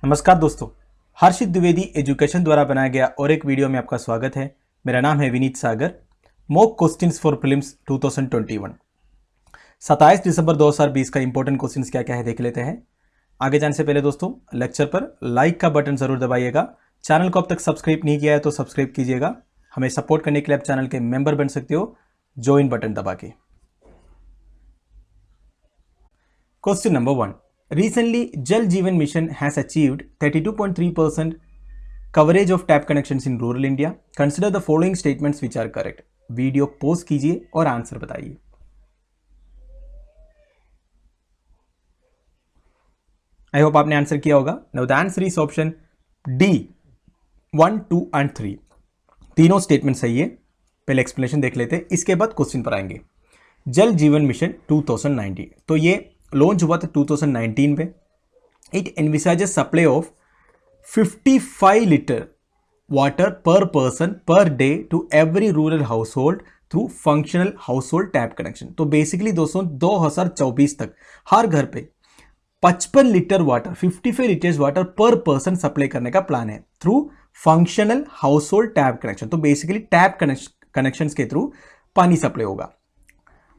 नमस्कार दोस्तों, हर्षित द्विवेदी एजुकेशन द्वारा बनाया गया और एक वीडियो में आपका स्वागत है। मेरा नाम है विनीत सागर। मॉक क्वेश्चंस फॉर प्रीलिम्स 2021 27 दिसंबर 2020 का इंपॉर्टेंट क्वेश्चंस क्या क्या है देख लेते हैं। आगे जाने से पहले दोस्तों लेक्चर पर लाइक का बटन जरूर दबाइएगा। चैनल को अब तक सब्सक्राइब नहीं किया है तो सब्सक्राइब कीजिएगा। हमें सपोर्ट करने के लिए आप चैनल के मेंबर बन सकते हो ज्वाइन बटन दबा के। Question number 1, recently Jal Jeevan Mission has achieved 32.3% coverage of tap connections in rural India. Consider the following statements which are correct. Video pause कीजिए और आंसर बताइए। आई होप आपने आंसर किया होगा। Now the answer is option D 1, 2 and 3। तीनों statement सही है। पहले एक्सप्लेनेशन देख लेते हैं, इसके बाद क्वेश्चन पर आएंगे। जल जीवन मिशन 2019, तो ये लॉन्च हुआ था 2019 में। It envisages supply of 55 litre water per person per day to every rural household through functional household tap connection. तो बेसिकली दोस्तों 2024 तक हर घर पे 55 litre water 55 litres water per person supply करने का प्लान है through functional household tap connection. तो बेसिकली टैप कनेक्शन के थ्रू पानी सप्लाई होगा।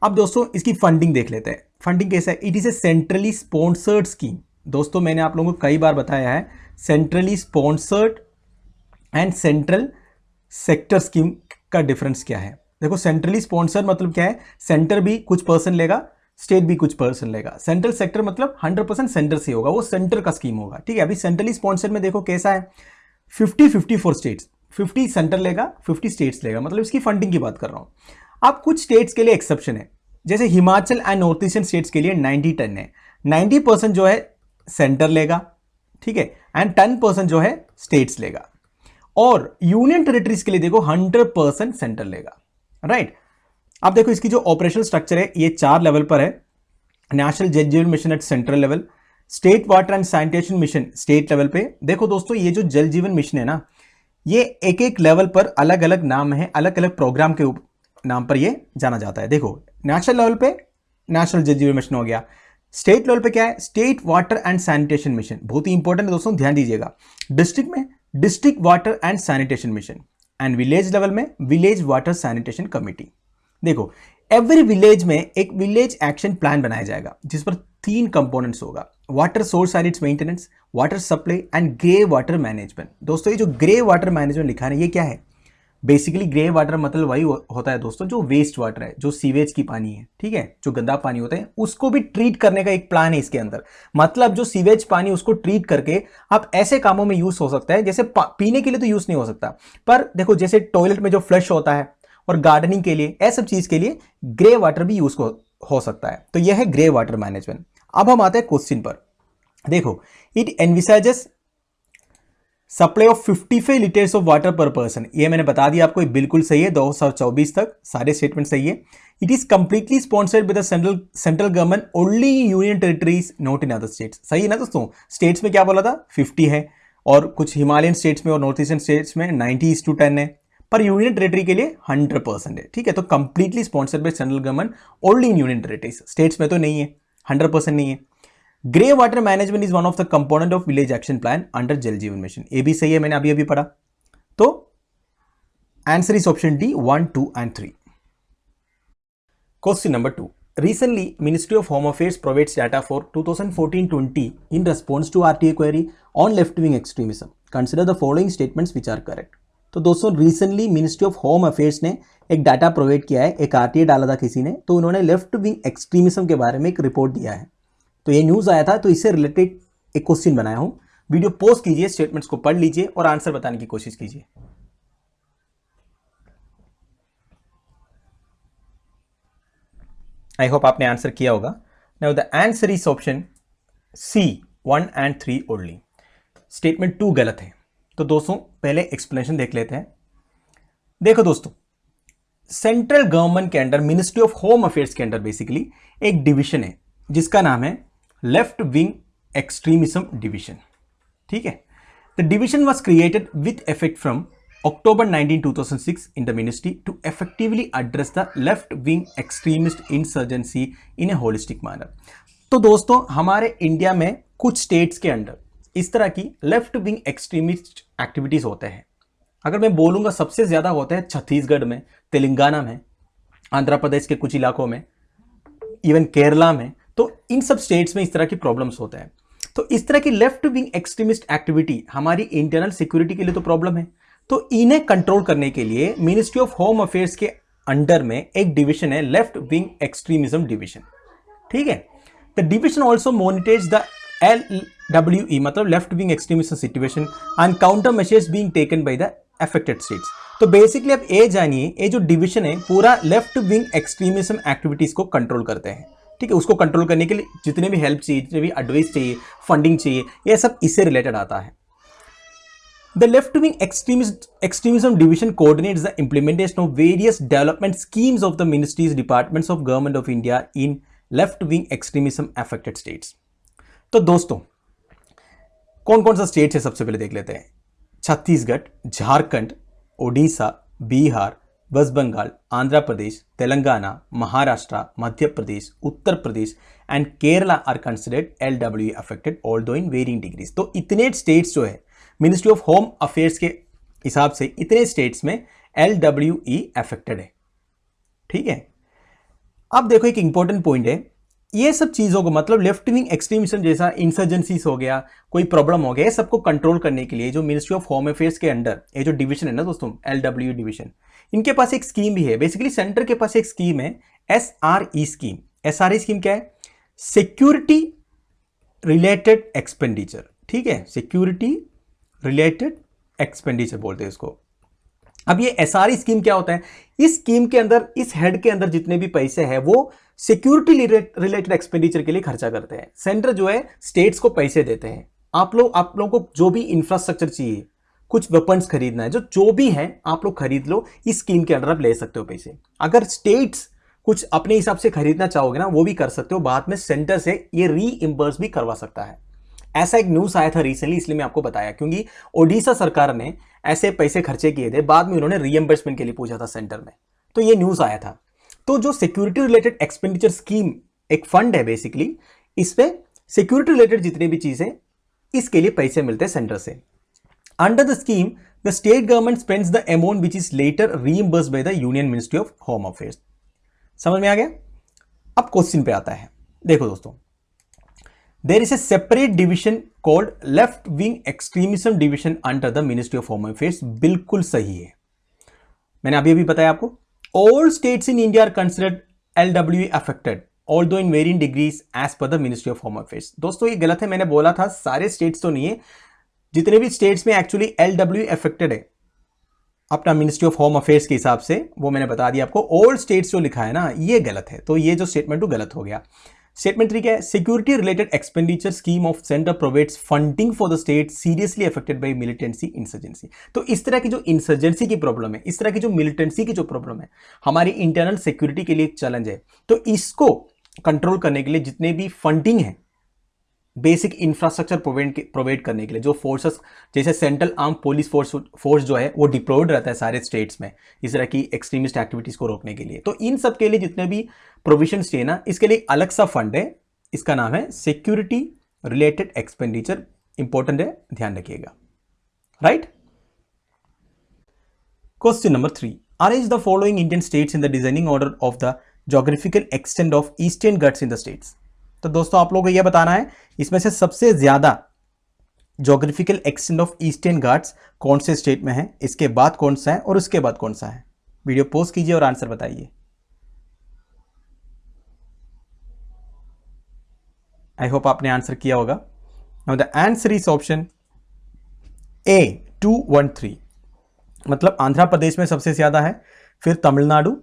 अब दोस्तों इसकी फंडिंग देख लेते हैं। फंडिंग कैसा है? It is A centrally sponsored scheme. दोस्तों मैंने आप लोगों को कई बार बताया है centrally sponsored and central sector scheme का डिफरेंस क्या है। देखो सेंट्रली स्पॉन्सर्ड मतलब क्या है, सेंटर भी कुछ पर्सन लेगा, स्टेट भी कुछ पर्सन लेगा। सेंट्रल सेक्टर मतलब 100% सेंटर से होगा, वो सेंटर का स्कीम होगा। ठीक है, अभी सेंट्रली स्पॉन्सर्ड में देखो कैसा है, 50-50 फॉर स्टेट्स, 50 सेंटर लेगा 50 स्टेट्स लेगा, मतलब इसकी फंडिंग की बात कर रहा हूं। अब कुछ स्टेट्स के लिए एक्सेप्शन है, जैसे Himachal and north eastern states के लिए 90-10 है। 90% जो है सेंटर लेगा, ठीक है, एंड 10% जो है स्टेट्स लेगा। और यूनियन टेरिटरीज के लिए देखो 100% सेंटर लेगा, राइट। अब देखो इसकी जो ऑपरेशनल स्ट्रक्चर है ये 4 लेवल पर है। नेशनल जल जीवन mission eight central level, state water and sanitation mission state level पे। देखो दोस्तों ये जो जल जीवन मिशन है ना, ये एक एक लेवल पर अलग अलग नाम है, अलग अलग प्रोग्राम के नाम पर ये जाना जाता है। देखो नेशनल लेवल पे नेशनल जल जीवन मिशन हो गया, स्टेट लेवल पे क्या है, state water and sanitation mission. बहुत ही इंपॉर्टेंट है दोस्तों, ध्यान दीजिएगा। डिस्ट्रिक्ट में district water and sanitation mission, and village level में विलेज वाटर सैनिटेशन कमिटी। देखो एवरी विलेज में एक विलेज एक्शन प्लान बनाया जाएगा जिस पर 3 कंपोनेंट्स होगा, water source and it's maintenance, water supply and grey water management. दोस्तों ये जो ग्रे वाटर मैनेजमेंट लिखा है ये क्या है, बेसिकली ग्रे वाटर मतलब वही होता है दोस्तों जो वेस्ट वाटर है, जो सीवेज की पानी है, ठीक है, जो गंदा पानी होता है उसको भी ट्रीट करने का एक प्लान है इसके अंदर। मतलब जो सीवेज पानी उसको ट्रीट करके आप ऐसे कामों में यूज हो सकता है, जैसे पीने के लिए तो यूज नहीं हो सकता, पर देखो जैसे टॉयलेट में जो फ्लश होता है और गार्डनिंग के लिए, ऐसा चीज के लिए ग्रे वाटर भी यूज हो सकता है। तो यह है ग्रे वाटर मैनेजमेंट। अब हम आते हैं क्वेश्चन पर। देखो it envisages supply of 55 litres of water per person. ये मैंने बता दिया आपको, ये बिल्कुल सही है। 2024 तक सारे स्टेटमेंट सही है। It is completely sponsored by the central government only union territories not in other states. सही है ना दोस्तों, स्टेट्स में क्या बोला था 50 है, और कुछ हिमालयन स्टेट्स में और नॉर्थ ईस्टर्न स्टेट्स में 90:10 है, पर यूनियन टेरिटरी के लिए 100% है। ठीक है, तो completely sponsored by central government only in union territories, states में तो नहीं है, 100% नहीं है। Grey water management is one of the component of village action plan under जल जीवन मिशन। ये भी सही है, मैंने अभी पढ़ा। तो answer is option D 1, 2 and 3। Question number 2, recently Ministry of Home Affairs provides data for 2014-20 in response to RTA query on left wing extremism. Consider the following statements which are correct. तो दोस्तों recently ministry of home affairs ने एक data provide किया है, एक RTA डाला था किसी ने, तो उन्होंने लेफ्ट विंग एक्सट्रीमिज्म के बारे में एक रिपोर्ट दिया है। तो ये न्यूज आया था, तो इससे रिलेटेड एक क्वेश्चन बनाया हूं। वीडियो पॉज कीजिए, स्टेटमेंट्स को पढ़ लीजिए और आंसर बताने की कोशिश कीजिए। आई होप आपने आंसर किया होगा। Now the answer is option C 1 and 3 only. Statement 2 गलत है। तो दोस्तों पहले एक्सप्लेनेशन देख लेते हैं। देखो दोस्तों सेंट्रल गवर्नमेंट के under ministry of home affairs के अंडर बेसिकली एक डिवीजन है जिसका नाम है लेफ्ट विंग एक्सट्रीमिज्म डिवीजन। ठीक है, the division was created with effect from October 19, 2006 in the ministry to effectively address the left-wing extremist insurgency in a holistic manner। तो दोस्तों हमारे इंडिया में कुछ स्टेट्स के अंडर इस तरह की लेफ्ट विंग एक्सट्रीमिस्ट एक्टिविटीज होते हैं। अगर मैं बोलूंगा सबसे ज्यादा होते हैं छत्तीसगढ़ में, तेलंगाना में, आंध्र प्रदेश के कुछ इलाकों में, इवन केरला में, तो इन सब स्टेट्स में इस तरह की प्रॉब्लम्स होते हैं। तो इस तरह की लेफ्ट विंग एक्सट्रीमिस्ट एक्टिविटी हमारी इंटरनल सिक्योरिटी के लिए तो प्रॉब्लम है। तो इन्हें कंट्रोल करने के लिए मिनिस्ट्री ऑफ होम अफेयर्स के अंडर में एक डिवीजन है, लेफ्ट विंग एक्सट्रीमिज्म डिवीजन। ठीक है, the division also monitors the LWE मतलब left wing extremism situation and counter measures being taken by the affected states. तो बेसिकली आप ये जानिए, ये जो डिवीजन है पूरा लेफ्ट विंग एक्सट्रीमिज्म एक्टिविटीज को कंट्रोल करते हैं। ठीक है, उसको कंट्रोल करने के लिए जितने भी हेल्प चाहिए, जितने भी एडवाइस चाहिए, फंडिंग चाहिए, ये सब इससे रिलेटेड आता है। The left wing extremism division coordinates the implementation of various development schemes of the ministries, departments of government of India in left wing extremism affected states. तो दोस्तों कौन कौन सा स्टेट्स है सबसे पहले देख लेते हैं। Chhattisgarh, Jharkhand, Odisha, Bihar, West Bengal, Andhra Pradesh, Telangana, Maharashtra, Madhya Pradesh, Uttar Pradesh and Kerala are considered LWE affected although in varying degrees. तो इतने स्टेट्स जो है मिनिस्ट्री ऑफ होम अफेयर्स के हिसाब से इतने स्टेट्स में LWE अफेक्टेड है। ठीक है, अब देखो एक इंपॉर्टेंट पॉइंट है, ये सब चीजों को मतलब लेफ्ट विंग एक्सट्रीमिज्म जैसा इंसर्जेंसीज हो गया, कोई प्रॉब्लम हो गया, ये सबको कंट्रोल करने के लिए जो मिनिस्ट्री ऑफ होम अफेयर्स के अंडर ये जो डिवीजन है ना दोस्तों, LWE डिवीजन, इनके पास एक स्कीम भी है। बेसिकली सेंटर के पास एक स्कीम है, SRE स्कीम। SRE स्कीम क्या है? Security related expenditure. ठीक है, सिक्योरिटी रिलेटेड एक्सपेंडिचर बोलते हैं इसको। अब ये SRE स्कीम क्या होता है? इस स्कीम के अंदर, इस हेड के अंदर जितने भी पैसे हैं वो सिक्योरिटी रिलेटेड एक्सपेंडिचर के लिए खर्चा करते हैं। सेंटर जो है स्टेट्स को पैसे देते हैं, आप लोगों को जो भी इंफ्रास्ट्रक्चर चाहिए, कुछ वेपन्स खरीदना है, जो भी है आप लोग खरीद लो, इस स्कीम के अंडर आप ले सकते हो पैसे। अगर स्टेट्स कुछ अपने हिसाब से खरीदना चाहोगे ना, वो भी कर सकते हो, बाद में सेंटर से ये रीइंबर्स भी करवा सकता है। ऐसा एक न्यूज आया था रिसेंटली, इसलिए मैं आपको बताया, क्योंकि ओडिशा सरकार ने ऐसे पैसे खर्चे किए थे, बाद में उन्होंने रीइंबर्समेंट के लिए पूछा था सेंटर में, तो ये न्यूज आया था। तो जो सिक्योरिटी रिलेटेड एक्सपेंडिचर स्कीम एक फंड है बेसिकली, इसमें सिक्योरिटी रिलेटेड जितने भी चीजें, इसके लिए पैसे मिलते हैं सेंटर से। Under the scheme the state government spends the amount which is later reimbursed by the Union Ministry of home Affairs. समझ में आ गया? अब क्वेश्चन पे आता है, देखो दोस्तों, there is a separate division called left wing extremism division under the ministry of home affairs. बिल्कुल सही है, मैंने अभी बताया आपको। All states in India are considered LWE affected although in varying degrees as per the ministry of home affairs. दोस्तों ये गलत है, मैंने बोला था सारे स्टेट्स तो नहीं है, जितने भी स्टेट्स में एक्चुअली LWE अफेक्टेड है अपना मिनिस्ट्री ऑफ होम अफेयर्स के हिसाब से, वो मैंने बता दिया आपको। ऑल स्टेट्स जो लिखा है ना, ये गलत है, तो ये जो स्टेटमेंट गलत हो गया। स्टेटमेंट 3 क्या है? Security related expenditure scheme of centre provides funding for the state seriously affected by militancy insurgency. तो इस तरह की जो इंसर्जेंसी की प्रॉब्लम है, इस तरह की जो मिलिटेंसी की जो प्रॉब्लम है, हमारी इंटरनल सिक्योरिटी के लिए एक चैलेंज है। तो इसको कंट्रोल करने के लिए जितने भी फंडिंग है, बेसिक इंफ्रास्ट्रक्चर प्रोवाइड करने के लिए, जो फोर्सेस जैसे सेंट्रल आर्म पुलिस फोर्स जो है वो डिप्लॉयड रहता है सारे स्टेट्स में इस तरह की एक्सट्रीमिस्ट एक्टिविटीज को रोकने के लिए। तो इन सब के लिए जितने भी प्रोविजंस चाहिए ना, इसके लिए अलग सा फंड है, इसका नाम है सिक्योरिटी रिलेटेड एक्सपेंडिचर। इंपॉर्टेंट है, ध्यान रखिएगा। Right, question number 3, arrange the following Indian states in the designing order of the geographical extent of eastern Ghats in the states. तो दोस्तों आप लोगों को यह बताना है इसमें से सबसे ज्यादा geographical extent of eastern Ghats कौन से स्टेट में है, इसके बाद कौन सा है और उसके बाद कौन सा है। वीडियो पॉज कीजिए और आंसर बताइए। आई होप आपने आंसर किया होगा। Now the answer is option A 213, मतलब आंध्र प्रदेश में सबसे ज्यादा है, फिर तमिलनाडु,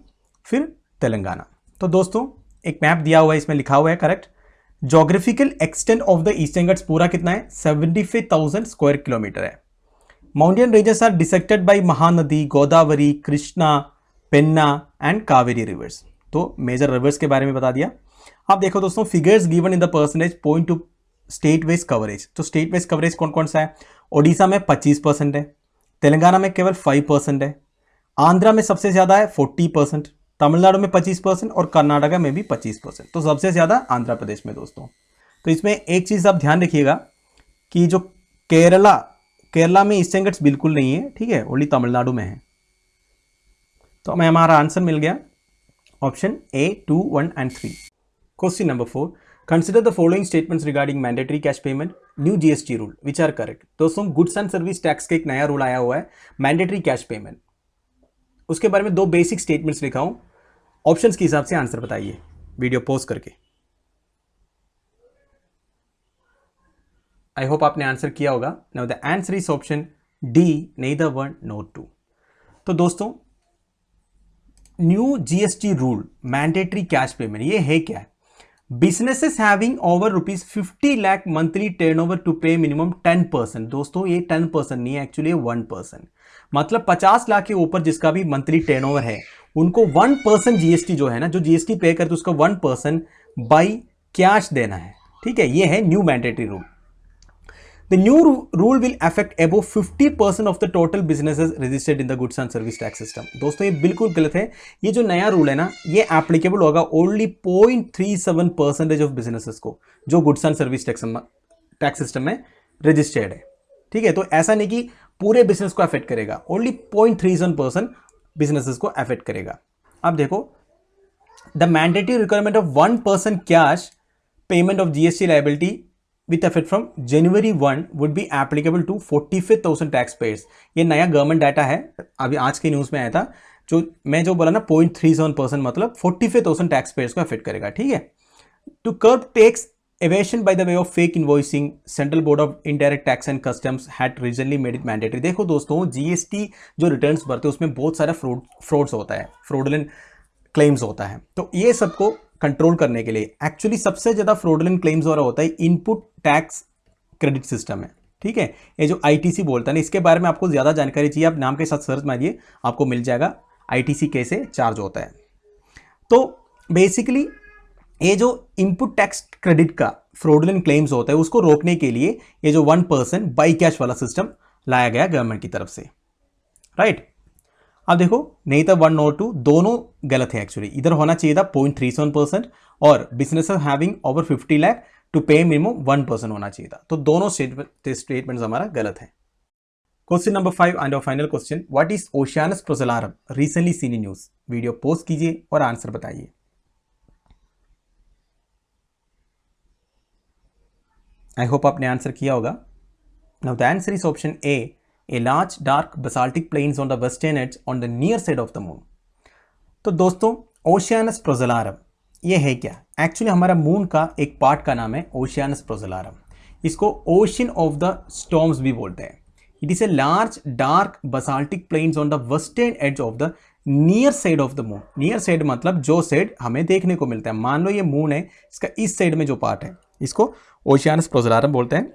फिर तेलंगाना। तो दोस्तों एक मैप दिया हुआ है, इसमें लिखा हुआ है correct, geographical extent of the eastern Ghats पूरा कितना है? 75,000 स्क्वायर किलोमीटर है। Mountain ranges are dissected by Mahanadi, Godavari, Krishna, Penna and Kaveri rivers. तो मेजर रिवर्स के बारे में बता दिया। आप देखो दोस्तों, figures given in the percentage point to state wise coverage. तो स्टेट वाइज कवरेज कौन कौन सा है? ओडिशा में 25% है, तेलंगाना में केवल 5% है, आंध्रा में सबसे ज्यादा है 40%, तमिलनाडु में 25% और कर्नाटका में भी 25%। तो सबसे ज्यादा आंध्र प्रदेश में दोस्तों। तो इसमें एक चीज आप ध्यान रखिएगा कि जो केरला में ईस्टर्न घाट्स बिल्कुल नहीं है, ठीक है, ओनली तमिलनाडु में है। तो हमें हमारा आंसर मिल गया option A 2, 1 and 3। Question number 4, consider the following statements regarding mandatory cash payment, new GST rule which are correct. दोस्तों गुड्स एंड सर्विस टैक्स का एक नया रूल आया हुआ है, मैंडेटरी कैश पेमेंट। उसके बारे में 2 बेसिक स्टेटमेंट्स लिखा हूं, ऑप्शंस के हिसाब से आंसर बताइए वीडियो पॉज करके। आई होप आपने आंसर किया होगा। Now the answer is option D, neither 1 nor 2। तो दोस्तों new GST rule mandatory cash payment, ये है क्या है? Businesses having over ₹50 lakh monthly turnover to pay minimum 10%। दोस्तों ये 10% नहीं है, एक्चुअली 1%। मतलब 50 लाख के ऊपर जिसका भी मंथली टर्नओवर है उनको 1% जीएसटी जो है ना, जो जीएसटी पे करते उसका 1% बाई कैश देना है, ठीक है। ये है new mandatory rule. The new rule will affect above 50% of the total businesses registered in the goods and service tax system। दोस्तों ये बिल्कुल गलत है। ये जो नया रूल है ना, ये एप्लीकेबल होगा ओनली 0.37% ऑफ बिजनेसेस को जो goods and service tax system में रजिस्टर्ड है, ठीक है। तो ऐसा नहीं कि पूरे बिजनेस को अफेक्ट करेगा, ओनली 0.37% बिजनेसेस को अफेक्ट करेगा। अब देखो, the mandatory requirement of 1% cash payment of GST liability with effect from January 1 would be applicable to 45,000 tax payers। ये नया गवर्नमेंट डाटा है, अभी आज के न्यूज़ में आया था। जो मैं जो बोला ना 0.37% मतलब 45,000 टैक्स पेयर्स को अफेक्ट करेगा, ठीक है। To curb tax evasion by the way of fake invoicing, central board of indirect tax and customs had regionally made it mandatory. देखो दोस्तों, जीएसटी जो रिटर्न्स भरते हैं उसमें बहुत सारा फ्रॉड्स होता है, फ्रॉडुलेंट क्लेम्स होता है। तो ये सबको कंट्रोल करने के लिए एक्चुअली सबसे ज्यादा फ्रॉडुलेंट क्लेम्स हो रहा होता है इनपुट टैक्स क्रेडिट सिस्टम है, ठीक है। ये जो आईटीसी बोलता है ना, इसके बारे में आपको ज्यादा जानकारी चाहिए, आप नाम के साथ सर्च मारिए, आपको मिल जाएगा आईटीसी कैसे चार्ज होता है। तो बेसिकली ये जो इनपुट टैक्स क्रेडिट का फ्रॉडुलेंट क्लेम्स होता है उसको रोकने के लिए ये जो 1% बाई कैश वाला सिस्टम लाया गया गवर्नमेंट की तरफ से, राइट। अब देखो, नहीं तो 1 और 2 दोनों गलत है एक्चुअली। इधर होना चाहिए था 0.37% और business having over 50 lakh to pay minimum 1% होना चाहिए था। तो दोनों स्टेटमेंट्स हमारा गलत है। Question number 5 and final question, what is Oceanus Procellarum recently seen in news. Video post कीजिए और आंसर बताइए। आई होप आपने आंसर किया होगा। Now the answer is option A, a large dark basaltic plains on the western edge on the near side of the moon। तो दोस्तों ओशियानस प्रोसेलारम ये है क्या? एक्चुअली हमारा मून का एक पार्ट का नाम है ओशियानस प्रोसेलारम। इसको ओशियन ऑफ द स्टॉर्म्स भी बोलते हैं। It is a large dark basaltic plains on the western edge of the near side of the moon. Near side मतलब जो साइड हमें देखने को मिलता है। मान लो ये मून है, इसका इस साइड में जो पार्ट है इसको ओशियानस प्रोसेलारम बोलते हैं,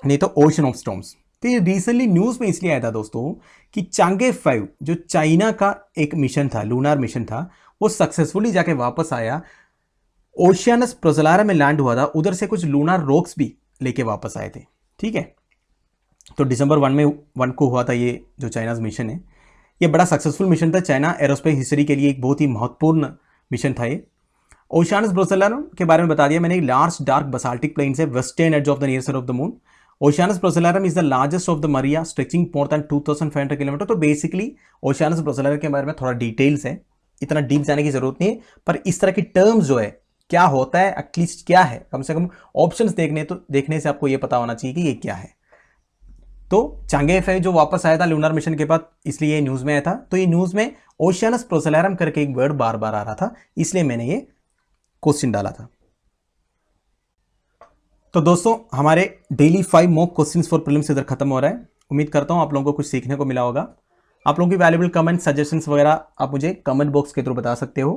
नहीं तो ओशन ऑफ स्टॉर्म्स। तो ये रिसेंटली न्यूज़ में इसलिए आया था दोस्तों कि चांगे 5 जो चाइना का एक मिशन था, लूनार मिशन था, वो सक्सेसफुली जाके वापस आया, ओशियानस प्रोसेलारम में लैंड हुआ था। उधर से कुछ लूनार रॉक्स भी लेके वापस आए थे, ठीक है। तो दिसंबर 1 को हुआ था ये जो चाइना मिशन है। ये बड़ा सक्सेसफुल मिशन था, चाइना एरोस्पेस हिस्ट्री के लिए एक बहुत ही महत्वपूर्ण मिशन था ये। ओशियानस प्रोसेलारम के बारे में बता दिया मैंने। लार्ज डार्क बसाल्टिक प्लेन्स है western edge of the near side of the moon. Oceanus Procellarum is the largest of the maria stretching more than 2500 kilometre. तो बेसिकली ओशियानस प्रोसेलारम के बारे में थोड़ा डिटेल्स है, इतना डीप जाने की जरूरत नहीं है, पर इस तरह की टर्म्स जो है क्या होता है, एटलीस्ट क्या है, कम से कम ऑप्शंस देखने से आपको ये पता होना चाहिए कि ये क्या है। तो चांगे 5 जो वापस आया था लूनार मिशन के बाद, इसलिए ये न्यूज में आया था। तो ये न्यूज में ओशियानस प्रोसेलारम करके एक वर्ड बार बार आ रहा था, इसलिए मैंने ये क्वेश्चन डाला था। तो दोस्तों हमारे daily 5 mock questions for prelims इधर खत्म हो रहा है। उम्मीद करता हूं आप लोगों को कुछ सीखने को मिला होगा। आप लोगों की वैल्यूबल कमेंट सजेशंस वगैरह आप मुझे कमेंट बॉक्स के थ्रू बता सकते हो।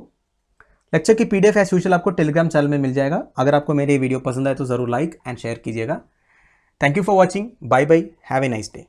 लेक्चर की पीडीएफ एज यूजुअल आपको टेलीग्राम चैनल में मिल जाएगा। अगर आपको मेरे वीडियो पसंद आए तो जरूर लाइक एंड शेयर कीजिएगा। Thank you for watching. Bye bye, have a nice day.